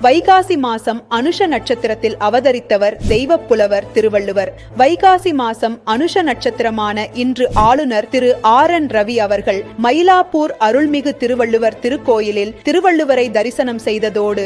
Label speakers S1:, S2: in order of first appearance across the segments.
S1: வைகாசி மாசம் அனுஷ நட்சத்திரத்தில் அவதரித்தவர் தெய்வப்புலவர் திருவள்ளுவர். வைகாசி மாசம் அனுஷ நட்சத்திரமான இன்று ஆளுநர் திரு ஆர்.என். ரவி அவர்கள் மயிலாப்பூர் அருள்மிகு திருவள்ளுவர் திருக்கோயிலில் திருவள்ளுவரை தரிசனம் செய்ததோடு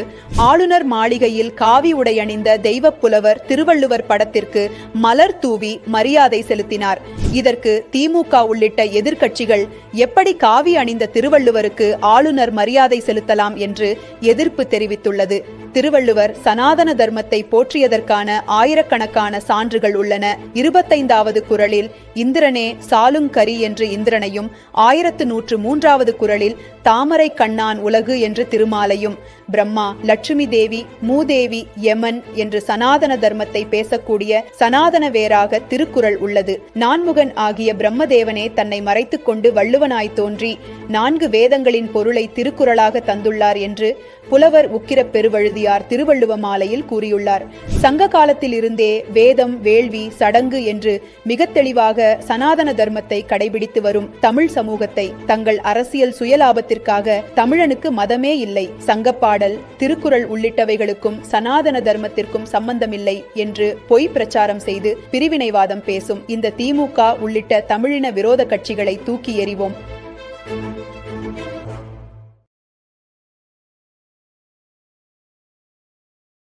S1: ஆளுநர் மாளிகையில் காவி உடையணிந்த தெய்வப்புலவர் திருவள்ளுவர் படத்திற்கு மலர் தூவி மரியாதை செலுத்தினார். இதற்கு திமுக உள்ளிட்ட எதிர்க்கட்சிகள் எப்படி காவி அணிந்த திருவள்ளுவருக்கு ஆளுநர் மரியாதை செலுத்தலாம் என்று எதிர்ப்பு தெரிவித்துள்ளது. திருவள்ளுவர் சனாதன தர்மத்தை போற்றியதற்கான ஆயிரக்கணக்கான சான்றுகள் உள்ளன. 25வது குறளில் இந்திரனே சாலுங்கரி என்று இந்திரனையும், 1103வது குறளில் தாமரை கண்ணான் உலகு என்று திருமாலையும், பிரம்மா, லட்சுமி தேவி, மூதேவி, யமன் என்று சனாதன தர்மத்தை பேசக்கூடிய சனாதன வேராக திருக்குறள் உள்ளது. நான்முகன் ஆகிய பிரம்மதேவனே தன்னை மறைத்துக் கொண்டு வள்ளுவனாய் தோன்றி 4 வேதங்களின் பொருளை திருக்குறளாக தந்துள்ளார் என்று புலவர் உக்கிர பெருவழுதியார் திருவள்ளுவ மாலையில் கூறியுள்ளார். சங்க காலத்தில் இருந்தே வேதம், வேள்வி, சடங்கு என்று மிக தெளிவாக சனாதன தர்மத்தை கடைபிடித்து வரும் தமிழ் சமூகத்தை தங்கள் அரசியல் சுயலாபத்திற்காக தமிழனுக்கு மதமே இல்லை, சங்கப்பாடல், திருக்குறள் உள்ளிட்டவைகளுக்கும் சனாதன தர்மத்திற்கும் சம்பந்தமில்லை என்று பொய் பிரச்சாரம் செய்து பிரிவினைவாதம் பேசும் இந்த திமுக உள்ளிட்ட தமிழின விரோத கட்சிகளை தூக்கி எறிவோம்.